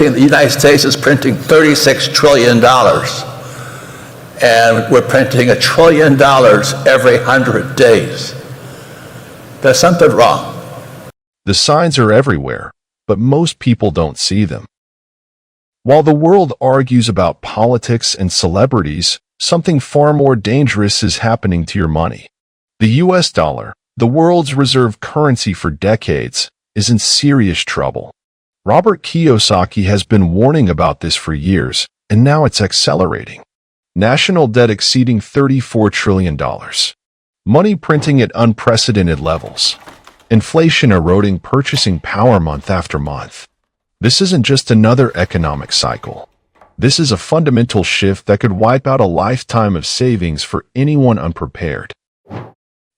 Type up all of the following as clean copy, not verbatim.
printing, the United States is printing $36 trillion. And we're printing $1 trillion every 100 days. There's something wrong. The signs are everywhere, but most people don't see them. While the world argues about politics and celebrities, something far more dangerous is happening to your money. The US dollar, the world's reserve currency for decades, is in serious trouble. Robert Kiyosaki has been warning about this for years, and now it's accelerating. National debt exceeding $34 trillion. Money printing at unprecedented levels. Inflation eroding purchasing power month after month. This isn't just another economic cycle. This is a fundamental shift that could wipe out a lifetime of savings for anyone unprepared.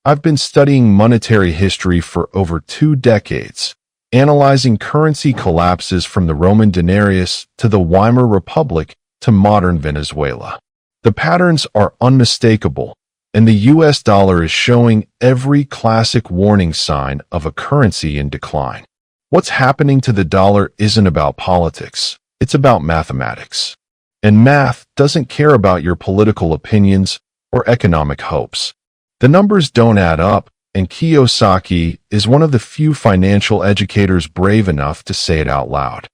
I've been studying monetary history for over 2 decades, analyzing currency collapses from the Roman denarius to the Weimar Republic to modern Venezuela. The patterns are unmistakable, and the US dollar is showing every classic warning sign of a currency in decline. What's happening to the dollar isn't about politics, it's about mathematics. And math doesn't care about your political opinions or economic hopes. The numbers don't add up, and Kiyosaki is one of the few financial educators brave enough to say it out loud.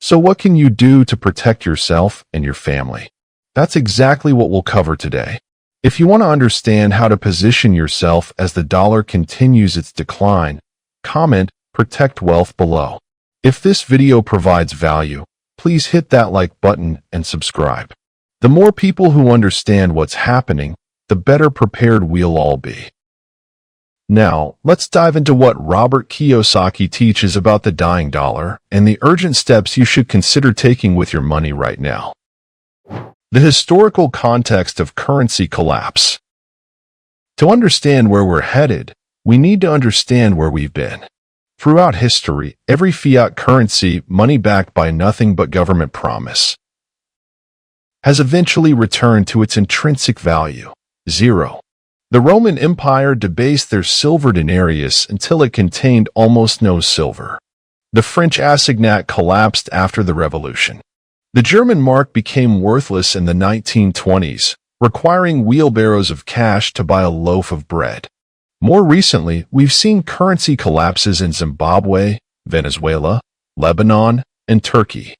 So what can you do to protect yourself and your family? That's exactly what we'll cover today. If you want to understand how to position yourself as the dollar continues its decline, comment "Protect Wealth" below. If this video provides value, please hit that like button and subscribe. The more people who understand what's happening, the better prepared we'll all be. Now, let's dive into what Robert Kiyosaki teaches about the dying dollar and the urgent steps you should consider taking with your money right now. The historical context of currency collapse. To understand where we're headed, we need to understand where we've been. Throughout history, every fiat currency, money backed by nothing but government promise, has eventually returned to its intrinsic value, zero. The Roman Empire debased their silver denarius until it contained almost no silver. The French assignat collapsed after the Revolution. The German mark became worthless in the 1920s, requiring wheelbarrows of cash to buy a loaf of bread. More recently, we've seen currency collapses in Zimbabwe, Venezuela, Lebanon, and Turkey.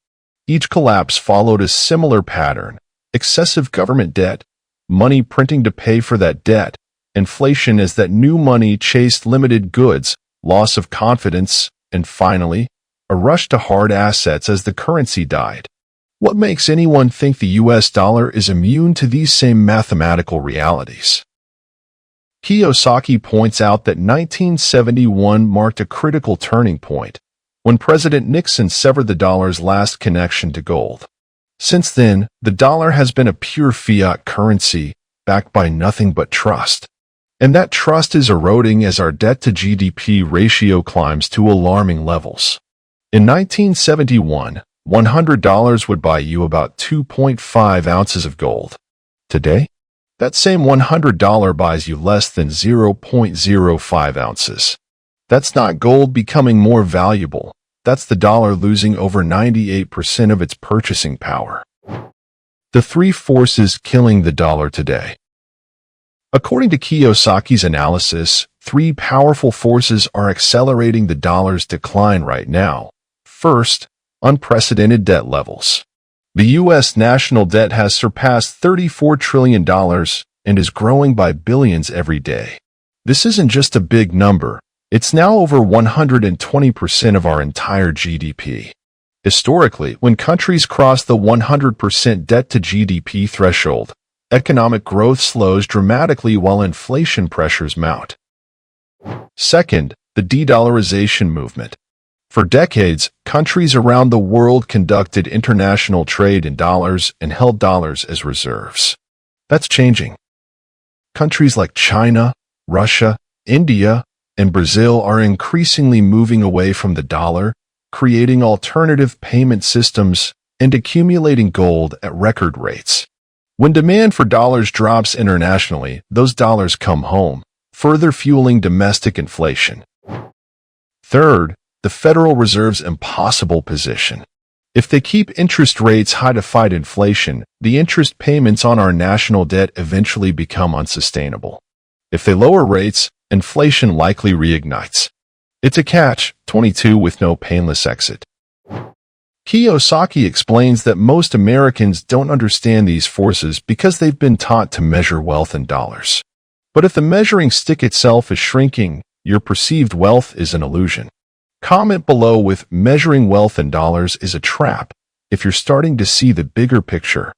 Each collapse followed a similar pattern: excessive government debt, money printing to pay for that debt, inflation as that new money chased limited goods, loss of confidence, and finally, a rush to hard assets as the currency died. What makes anyone think the US dollar is immune to these same mathematical realities? Kiyosaki points out that 1971 marked a critical turning point, when President Nixon severed the dollar's last connection to gold. Since then, the dollar has been a pure fiat currency, backed by nothing but trust. And that trust is eroding as our debt-to-GDP ratio climbs to alarming levels. In 1971, $100 would buy you about 2.5 ounces of gold. Today, that same $100 buys you less than 0.05 ounces. That's not gold becoming more valuable. That's the dollar losing over 98% of its purchasing power. The 3 forces killing the dollar today. According to Kiyosaki's analysis, 3 powerful forces are accelerating the dollar's decline right now. First, unprecedented debt levels. The U.S. national debt has surpassed $34 trillion and is growing by billions every day. This isn't just a big number. It's now over 120% of our entire GDP. Historically, when countries cross the 100% debt-to-GDP threshold, economic growth slows dramatically while inflation pressures mount. Second, the de-dollarization movement. For decades, countries around the world conducted international trade in dollars and held dollars as reserves. That's changing. Countries like China, Russia, India, and Brazil are increasingly moving away from the dollar, creating alternative payment systems and accumulating gold at record rates. When demand for dollars drops internationally, those dollars come home, further fueling domestic inflation. Third, the Federal Reserve's impossible position. If they keep interest rates high to fight inflation, the interest payments on our national debt eventually become unsustainable. If they lower rates, inflation likely reignites. It's a catch-22 with no painless exit. Kiyosaki explains that most Americans don't understand these forces because they've been taught to measure wealth in dollars. But if the measuring stick itself is shrinking, your perceived wealth is an illusion. Comment below with measuring wealth in dollars is a trap if you're starting to see the bigger picture.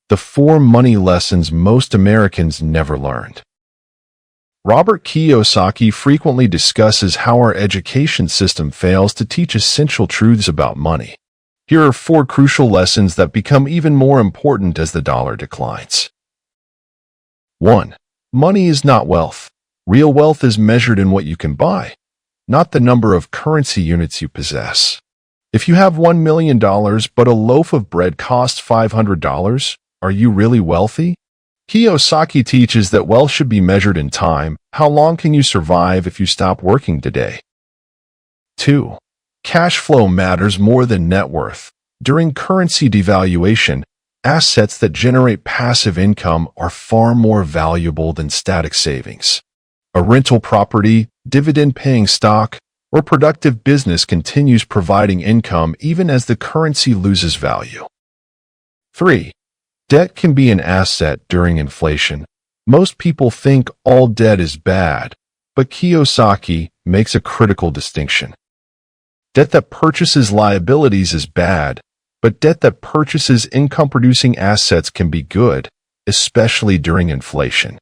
The 4 money lessons most Americans never learned. Robert Kiyosaki frequently discusses how our education system fails to teach essential truths about money. Here are 4 crucial lessons that become even more important as the dollar declines. 1. Money is not wealth. Real wealth is measured in what you can buy, not the number of currency units you possess. If you have $1 million but a loaf of bread costs $500, are you really wealthy? Kiyosaki teaches that wealth should be measured in time. How long can you survive if you stop working today? 2. Cash flow matters more than net worth. During currency devaluation, assets that generate passive income are far more valuable than static savings. A rental property, dividend-paying stock, or productive business continues providing income even as the currency loses value. 3. Debt can be an asset during inflation. Most people think all debt is bad, but Kiyosaki makes a critical distinction. Debt that purchases liabilities is bad, but debt that purchases income-producing assets can be good, especially during inflation.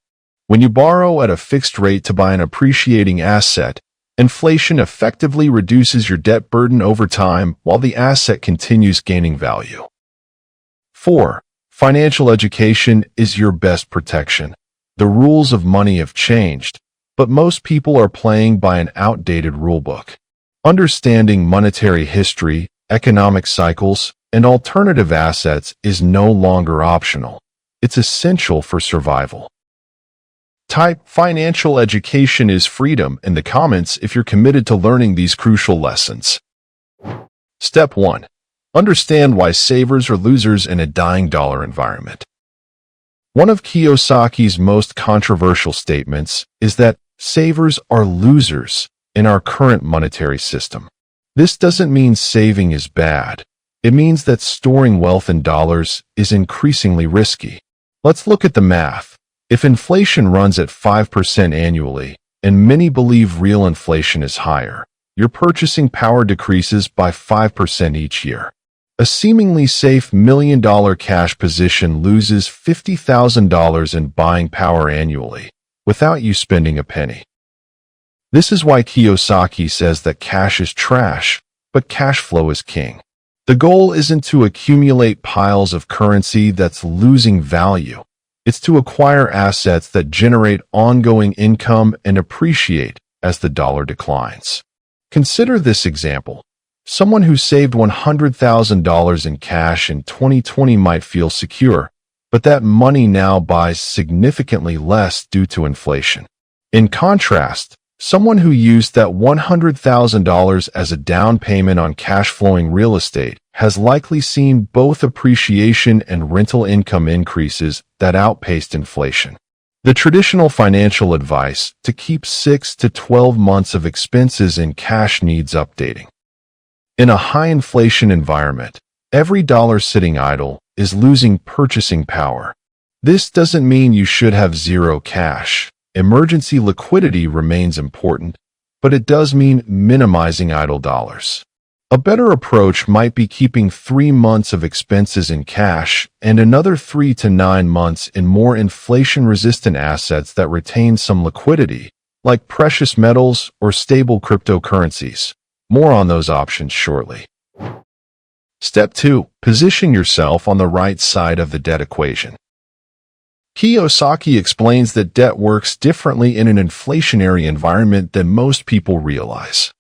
When you borrow at a fixed rate to buy an appreciating asset, inflation effectively reduces your debt burden over time while the asset continues gaining value. 4. Financial education is your best protection. The rules of money have changed, but most people are playing by an outdated rulebook. Understanding monetary history, economic cycles, and alternative assets is no longer optional. It's essential for survival. Type financial education is freedom in the comments if you're committed to learning these crucial lessons. Step 1. Understand why savers are losers in a dying dollar environment. One of Kiyosaki's most controversial statements is that savers are losers in our current monetary system. This doesn't mean saving is bad. It means that storing wealth in dollars is increasingly risky. Let's look at the math. If inflation runs at 5% annually, and many believe real inflation is higher, your purchasing power decreases by 5% each year. A seemingly safe $1 million cash position loses $50,000 in buying power annually, without you spending a penny. This is why Kiyosaki says that cash is trash, but cash flow is king. The goal isn't to accumulate piles of currency that's losing value. It's to acquire assets that generate ongoing income and appreciate as the dollar declines. Consider this example. Someone who saved $100,000 in cash in 2020 might feel secure, but that money now buys significantly less due to inflation. In contrast, someone who used that $100,000 as a down payment on cash-flowing real estate has likely seen both appreciation and rental income increases that outpaced inflation. The traditional financial advice to keep 6 to 12 months of expenses in cash needs updating. In a high-inflation environment, every dollar sitting idle is losing purchasing power. This doesn't mean you should have zero cash. Emergency liquidity remains important, but it does mean minimizing idle dollars. A better approach might be keeping 3 months of expenses in cash and another 3 to 9 months in more inflation-resistant assets that retain some liquidity, like precious metals or stable cryptocurrencies. More on those options shortly. Step 2. Position yourself on the right side of the debt equation. Kiyosaki explains that debt works differently in an inflationary environment than most people realize.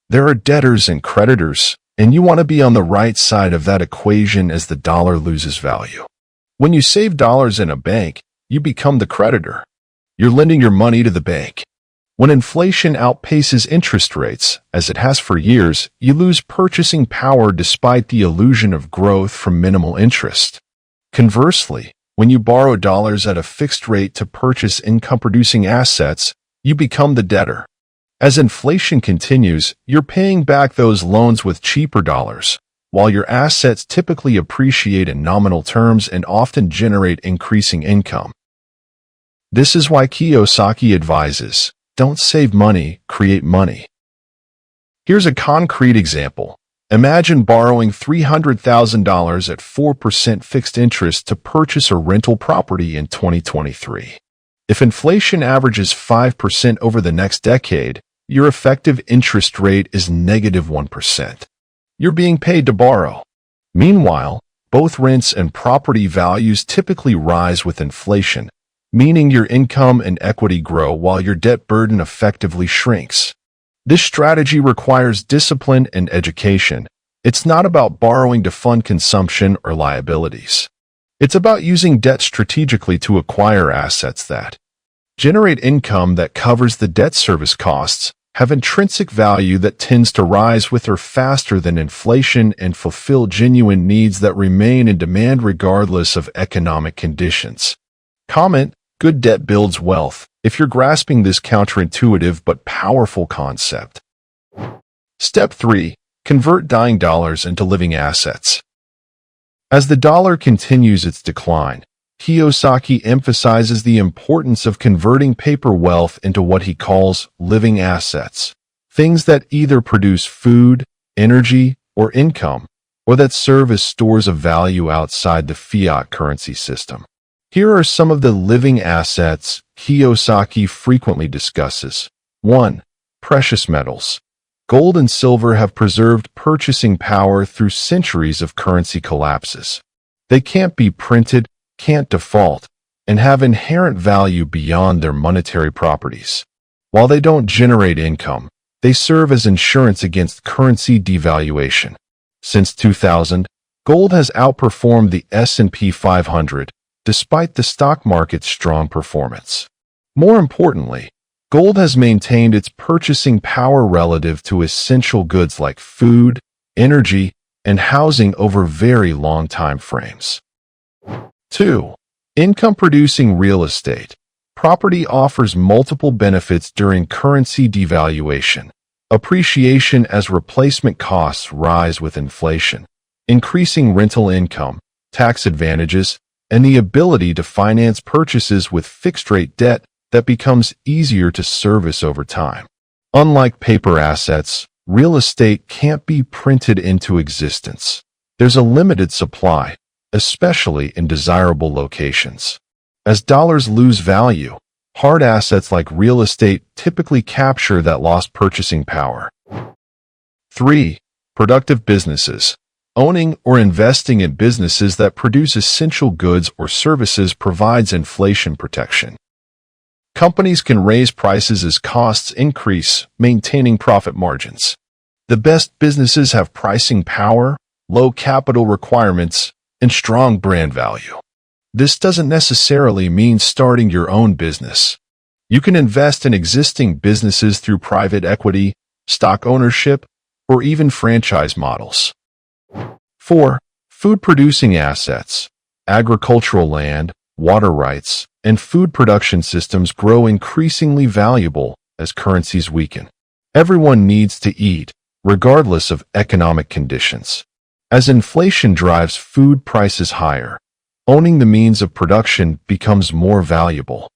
There are debtors and creditors, and you want to be on the right side of that equation as the dollar loses value. When you save dollars in a bank, you become the creditor. You're lending your money to the bank. When inflation outpaces interest rates, as it has for years, you lose purchasing power despite the illusion of growth from minimal interest. Conversely, when you borrow dollars at a fixed rate to purchase income-producing assets, you become the debtor. As inflation continues, you're paying back those loans with cheaper dollars, while your assets typically appreciate in nominal terms and often generate increasing income. This is why Kiyosaki advises, don't save money, create money. Here's a concrete example. Imagine borrowing $300,000 at 4% fixed interest to purchase a rental property in 2023. If inflation averages 5% over the next decade, your effective interest rate is -1%. You're being paid to borrow. Meanwhile, both rents and property values typically rise with inflation, meaning your income and equity grow while your debt burden effectively shrinks. This strategy requires discipline and education. It's not about borrowing to fund consumption or liabilities. It's about using debt strategically to acquire assets that generate income that covers the debt service costs, have intrinsic value that tends to rise with or faster than inflation, and fulfill genuine needs that remain in demand regardless of economic conditions. Comment: good debt builds wealth, if you're grasping this counterintuitive but powerful concept. Step 3. Convert dying dollars into living assets. As the dollar continues its decline, Kiyosaki emphasizes the importance of converting paper wealth into what he calls living assets, things that either produce food, energy, or income, or that serve as stores of value outside the fiat currency system. Here are some of the living assets Kiyosaki frequently discusses. 1. Precious metals. Gold and silver have preserved purchasing power through centuries of currency collapses. They can't be printed, can't default, and have inherent value beyond their monetary properties. While they don't generate income, they serve as insurance against currency devaluation. Since 2000, gold has outperformed the S&P 500, despite the stock market's strong performance. More importantly, gold has maintained its purchasing power relative to essential goods like food, energy, and housing over very long time frames. 2. Income-producing real estate. Property offers multiple benefits during currency devaluation. Appreciation as replacement costs rise with inflation, increasing rental income, tax advantages, and the ability to finance purchases with fixed-rate debt that becomes easier to service over time. Unlike paper assets, real estate can't be printed into existence. There's a limited supply, especially in desirable locations. As dollars lose value, hard assets like real estate typically capture that lost purchasing power. 3. Productive businesses. Owning or investing in businesses that produce essential goods or services provides inflation protection. Companies can raise prices as costs increase, maintaining profit margins. The best businesses have pricing power, low capital requirements, and strong brand value. This doesn't necessarily mean starting your own business. You can invest in existing businesses through private equity, stock ownership, or even franchise models. 4. Food-producing assets. Agricultural land, water rights, and food production systems grow increasingly valuable as currencies weaken. Everyone needs to eat, regardless of economic conditions. As inflation drives food prices higher, owning the means of production becomes more valuable.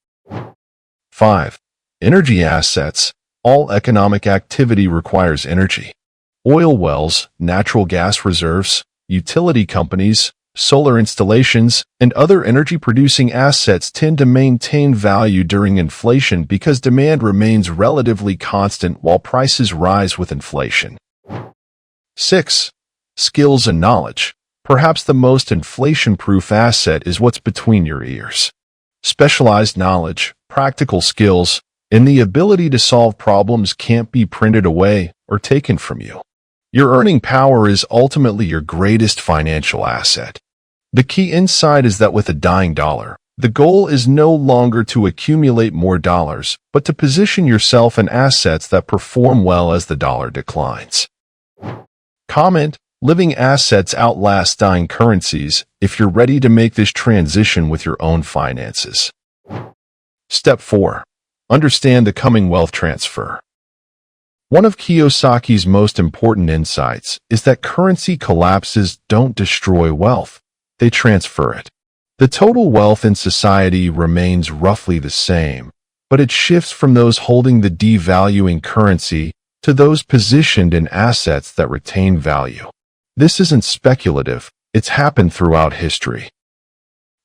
5. Energy assets. All economic activity requires energy. Oil wells, natural gas reserves, utility companies, solar installations, and other energy-producing assets tend to maintain value during inflation because demand remains relatively constant while prices rise with inflation. 6. Skills and knowledge. Perhaps the most inflation-proof asset is what's between your ears. Specialized knowledge, practical skills, and the ability to solve problems can't be printed away or taken from you. Your earning power is ultimately your greatest financial asset. The key insight is that with a dying dollar, The goal is no longer to accumulate more dollars, but to position yourself in assets that perform well as the dollar declines. Comment: living assets outlast dying currencies if you're ready to make this transition with your own finances. Step 4. Understand the coming wealth transfer. One of Kiyosaki's most important insights is that currency collapses don't destroy wealth, they transfer it. The total wealth in society remains roughly the same, but it shifts from those holding the devaluing currency to those positioned in assets that retain value. This isn't speculative, it's happened throughout history.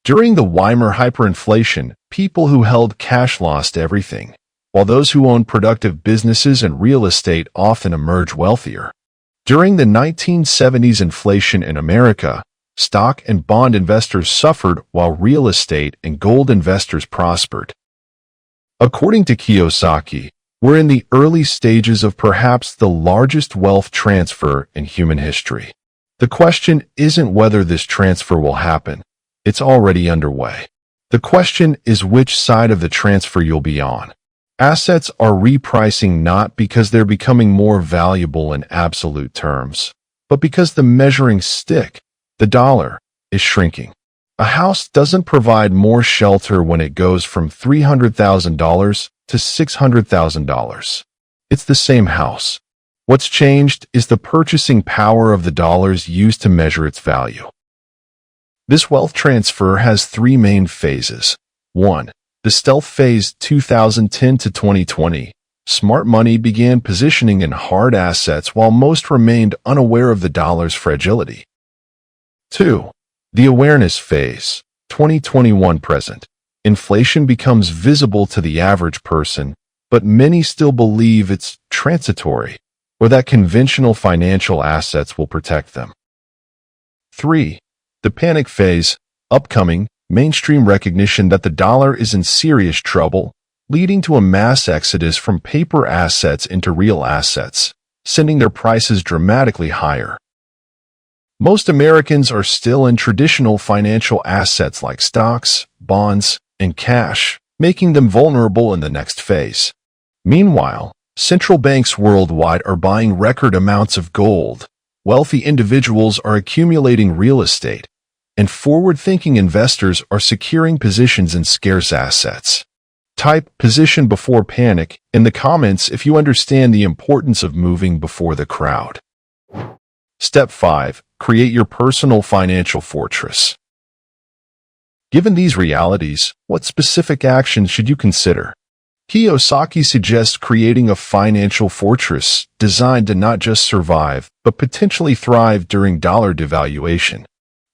During the Weimar hyperinflation, people who held cash lost everything, while those who owned productive businesses and real estate often emerged wealthier. During the 1970s inflation in America, stock and bond investors suffered while real estate and gold investors prospered. According to Kiyosaki, we're in the early stages of perhaps the largest wealth transfer in human history. The question isn't whether this transfer will happen. It's already underway. The question is which side of the transfer you'll be on. Assets are repricing not because they're becoming more valuable in absolute terms, but because the measuring stick, the dollar, is shrinking. A house doesn't provide more shelter when it goes from $300,000 to $600,000. It's the same house. What's changed is the purchasing power of the dollars used to measure its value. This wealth transfer has three main phases. 1. The stealth phase 2010 to 2020. Smart money began positioning in hard assets while most remained unaware of the dollar's fragility. 2. The awareness phase, 2021 present. Inflation becomes visible to the average person, but many still believe it's transitory, or that conventional financial assets will protect them. 3. The panic phase, upcoming, mainstream recognition that the dollar is in serious trouble, leading to a mass exodus from paper assets into real assets, sending their prices dramatically higher. Most Americans are still in traditional financial assets like stocks, bonds, and cash, making them vulnerable in the next phase. Meanwhile, central banks worldwide are buying record amounts of gold, wealthy individuals are accumulating real estate, and forward-thinking investors are securing positions in scarce assets. Type "position before panic" in the comments if you understand the importance of moving before the crowd. Step 5. Create your personal financial fortress. Given these realities, what specific actions should you consider? Kiyosaki suggests creating a financial fortress designed to not just survive, but potentially thrive during dollar devaluation.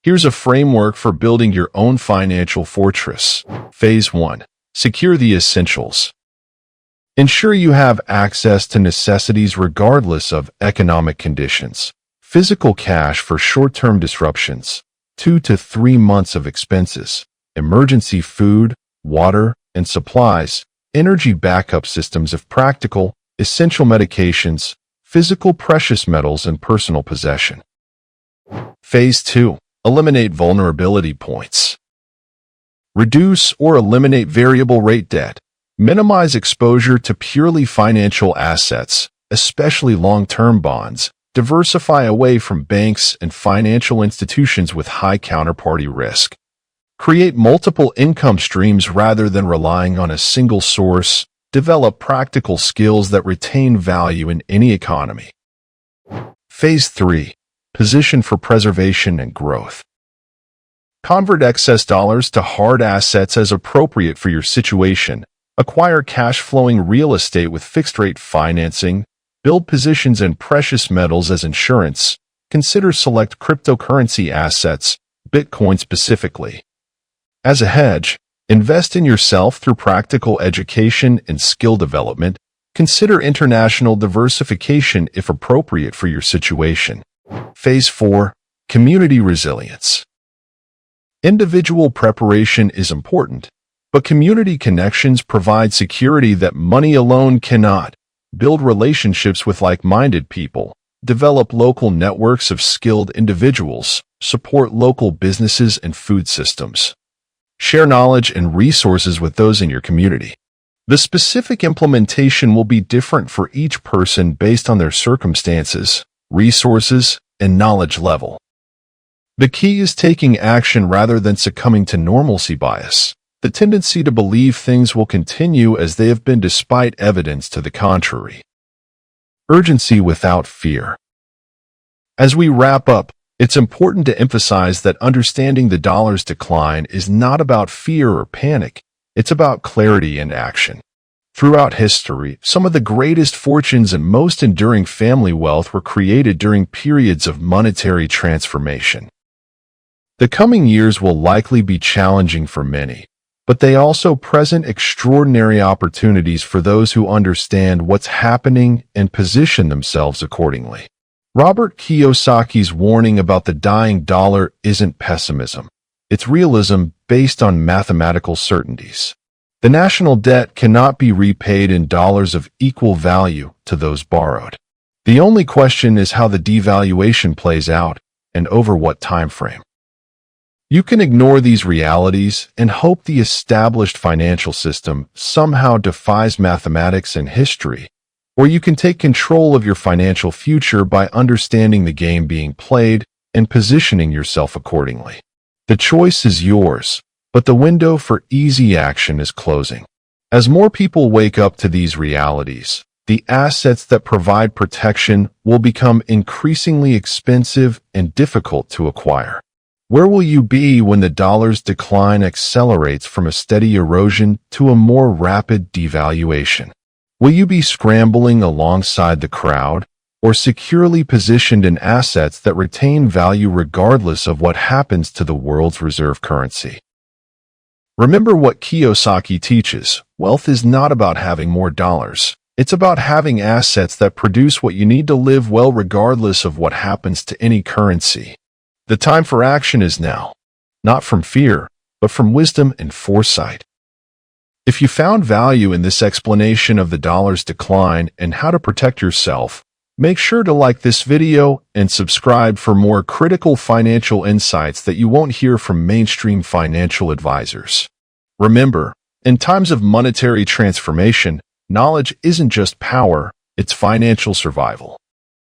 Here's a framework for building your own financial fortress. Phase 1. Secure the essentials. Ensure you have access to necessities regardless of economic conditions. Physical cash for short-term disruptions, 2 to 3 months of expenses, emergency food, water, and supplies, energy backup systems if practical, essential medications, physical precious metals, and personal possession. Phase 2. Eliminate vulnerability points. Reduce or eliminate variable rate debt. Minimize exposure to purely financial assets, especially long-term bonds. Diversify away from banks and financial institutions with high counterparty risk. Create multiple income streams rather than relying on a single source. Develop practical skills that retain value in any economy. Phase 3. Position for preservation and growth. Convert excess dollars to hard assets as appropriate for your situation. Acquire cash-flowing real estate with fixed-rate financing. Build positions in precious metals as insurance. Consider select cryptocurrency assets, Bitcoin specifically. As a hedge, invest in yourself through practical education and skill development. Consider international diversification if appropriate for your situation. Phase 4. Community resilience. Individual preparation is important, but community connections provide security that money alone cannot. Build relationships with like-minded people, develop local networks of skilled individuals, support local businesses and food systems. Share knowledge and resources with those in your community. The specific implementation will be different for each person based on their circumstances, resources, and knowledge level. The key is taking action rather than succumbing to normalcy bias, the tendency to believe things will continue as they have been despite evidence to the contrary. Urgency without fear. As we wrap up, it's important to emphasize that understanding the dollar's decline is not about fear or panic, it's about clarity and action. Throughout history, some of the greatest fortunes and most enduring family wealth were created during periods of monetary transformation. The coming years will likely be challenging for many, but they also present extraordinary opportunities for those who understand what's happening and position themselves accordingly. Robert Kiyosaki's warning about the dying dollar isn't pessimism. It's realism based on mathematical certainties. The national debt cannot be repaid in dollars of equal value to those borrowed. The only question is how the devaluation plays out and over what time frame. You can ignore these realities and hope the established financial system somehow defies mathematics and history, or you can take control of your financial future by understanding the game being played and positioning yourself accordingly. The choice is yours, but the window for easy action is closing. As more people wake up to these realities, the assets that provide protection will become increasingly expensive and difficult to acquire. Where will you be when the dollar's decline accelerates from a steady erosion to a more rapid devaluation? Will you be scrambling alongside the crowd, or securely positioned in assets that retain value regardless of what happens to the world's reserve currency? Remember what Kiyosaki teaches: wealth is not about having more dollars. It's about having assets that produce what you need to live well regardless of what happens to any currency. The time for action is now, not from fear, but from wisdom and foresight. If you found value in this explanation of the dollar's decline and how to protect yourself, make sure to like this video and subscribe for more critical financial insights that you won't hear from mainstream financial advisors. Remember, in times of monetary transformation, knowledge isn't just power, it's financial survival.